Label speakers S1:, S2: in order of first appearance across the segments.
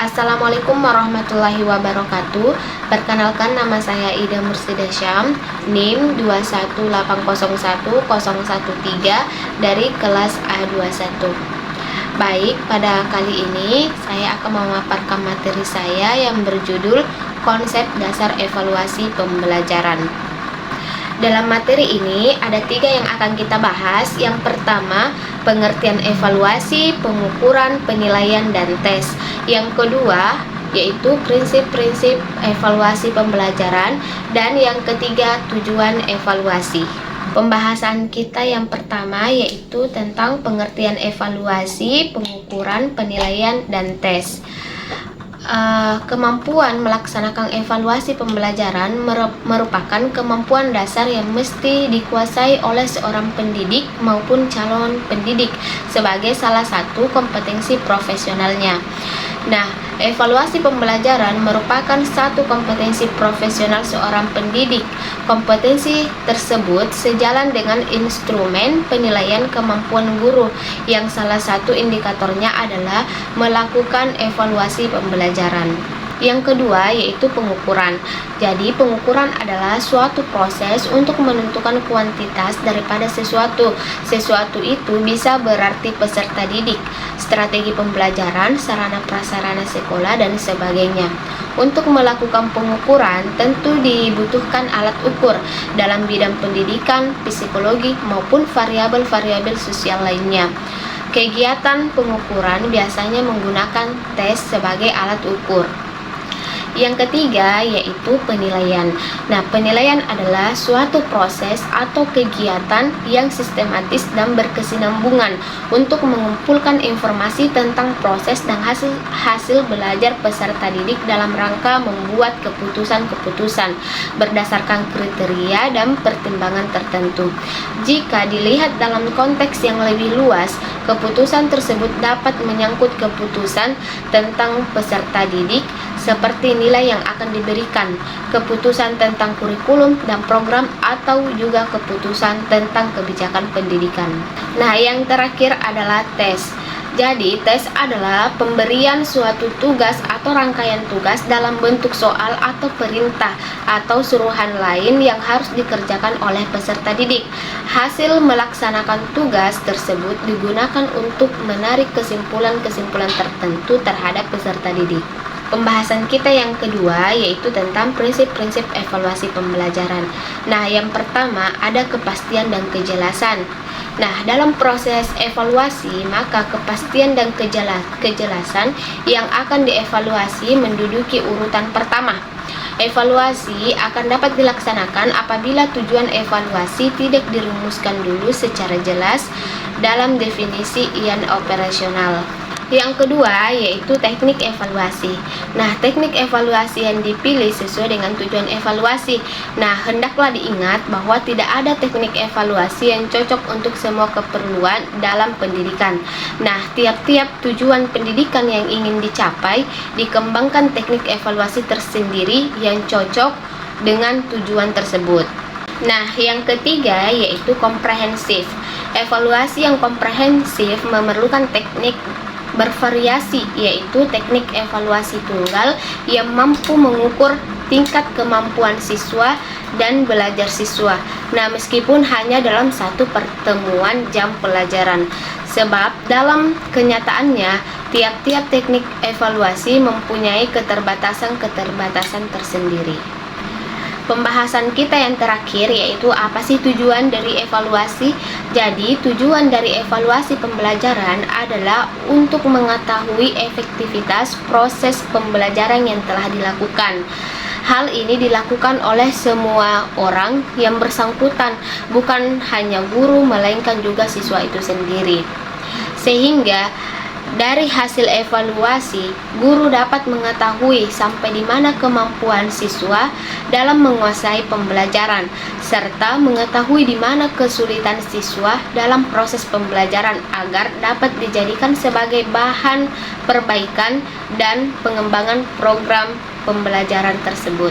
S1: Assalamualaikum warahmatullahi wabarakatuh. Perkenalkan, nama saya Ida Mursida Syam, NIM 218010113 dari kelas A21. Baik, pada kali ini saya akan memaparkan materi saya yang berjudul Konsep Dasar Evaluasi Pembelajaran. Dalam materi ini ada 3 yang akan kita bahas. Yang pertama, pengertian evaluasi, pengukuran, penilaian, dan tes. Yang kedua, yaitu prinsip-prinsip evaluasi pembelajaran. Dan yang ketiga, tujuan evaluasi. Pembahasan kita yang pertama yaitu tentang pengertian evaluasi, pengukuran, penilaian, dan tes. Kemampuan melaksanakan evaluasi pembelajaran merupakan kemampuan dasar yang mesti dikuasai oleh seorang pendidik maupun calon pendidik sebagai salah satu kompetensi profesionalnya. Nah, evaluasi pembelajaran merupakan satu kompetensi profesional seorang pendidik. Kompetensi tersebut sejalan dengan instrumen penilaian kemampuan guru yang salah satu indikatornya adalah melakukan evaluasi pembelajaran. Yang kedua yaitu pengukuran. Jadi pengukuran adalah suatu proses untuk menentukan kuantitas daripada sesuatu. Sesuatu itu bisa berarti peserta didik, strategi pembelajaran, sarana prasarana sekolah, dan sebagainya. Untuk melakukan pengukuran tentu dibutuhkan alat ukur dalam bidang pendidikan, psikologi, maupun variabel-variabel sosial lainnya. Kegiatan pengukuran biasanya menggunakan tes sebagai alat ukur. Yang ketiga yaitu penilaian. Nah, penilaian adalah suatu proses atau kegiatan yang sistematis dan berkesinambungan untuk mengumpulkan informasi tentang proses dan hasil belajar peserta didik dalam rangka membuat keputusan-keputusan berdasarkan kriteria dan pertimbangan tertentu. Jika dilihat dalam konteks yang lebih luas, keputusan tersebut dapat menyangkut keputusan tentang peserta didik seperti nilai yang akan diberikan, keputusan tentang kurikulum dan program, atau juga keputusan tentang kebijakan pendidikan. Nah, yang terakhir adalah tes. Jadi, tes adalah pemberian suatu tugas atau rangkaian tugas dalam bentuk soal atau perintah atau suruhan lain yang harus dikerjakan oleh peserta didik. Hasil melaksanakan tugas tersebut digunakan untuk menarik kesimpulan-kesimpulan tertentu terhadap peserta didik. Pembahasan kita yang kedua yaitu tentang prinsip-prinsip evaluasi pembelajaran. Nah, yang pertama ada kepastian dan kejelasan. Nah, dalam proses evaluasi, maka kepastian dan kejelasan yang akan dievaluasi menduduki urutan pertama. Evaluasi akan dapat dilaksanakan apabila tujuan evaluasi tidak dirumuskan dulu secara jelas dalam definisi IAN operasional. Yang kedua yaitu teknik evaluasi. Nah, teknik evaluasi yang dipilih sesuai dengan tujuan evaluasi. Nah, hendaklah diingat bahwa tidak ada teknik evaluasi yang cocok untuk semua keperluan dalam pendidikan. Nah, tiap-tiap tujuan pendidikan yang ingin dicapai, dikembangkan teknik evaluasi tersendiri yang cocok dengan tujuan tersebut. Nah, yang ketiga yaitu komprehensif. Evaluasi yang komprehensif memerlukan teknik bervariasi, yaitu teknik evaluasi tunggal yang mampu mengukur tingkat kemampuan siswa dan belajar siswa. Nah, meskipun hanya dalam satu pertemuan jam pelajaran, sebab dalam kenyataannya tiap-tiap teknik evaluasi mempunyai keterbatasan tersendiri. Pembahasan kita yang terakhir yaitu apa sih tujuan dari evaluasi? Jadi, tujuan dari evaluasi pembelajaran adalah untuk mengetahui efektivitas proses pembelajaran yang telah dilakukan. Hal ini dilakukan oleh semua orang yang bersangkutan, bukan hanya guru melainkan juga siswa itu sendiri. Sehingga dari hasil evaluasi, guru dapat mengetahui sampai di mana kemampuan siswa dalam menguasai pembelajaran, serta mengetahui di mana kesulitan siswa dalam proses pembelajaran agar dapat dijadikan sebagai bahan perbaikan dan pengembangan program pembelajaran tersebut.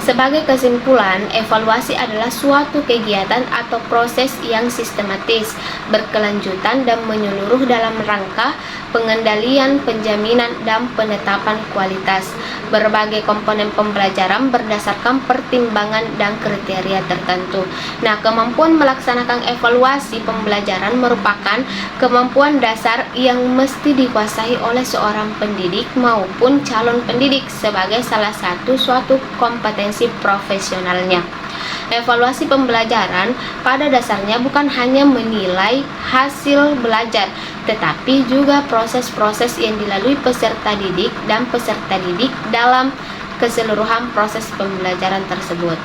S1: Sebagai kesimpulan, evaluasi adalah suatu kegiatan atau proses yang sistematis, berkelanjutan dan menyeluruh dalam rangka pengendalian, penjaminan, dan penetapan kualitas berbagai komponen pembelajaran berdasarkan pertimbangan dan kriteria tertentu. Nah, kemampuan melaksanakan evaluasi pembelajaran merupakan kemampuan dasar yang mesti dikuasai oleh seorang pendidik maupun calon pendidik sebagai salah satu suatu kompetensi profesionalnya. Evaluasi pembelajaran pada dasarnya bukan hanya menilai hasil belajar, tetapi juga proses-proses yang dilalui peserta didik dan peserta didik dalam keseluruhan proses pembelajaran tersebut.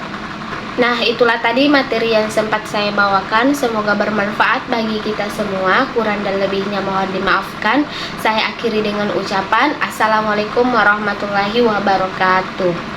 S1: Nah, itulah tadi materi yang sempat saya bawakan. Semoga bermanfaat bagi kita semua. Kurang dan lebihnya mohon dimaafkan. Saya akhiri dengan ucapan Assalamualaikum warahmatullahi wabarakatuh.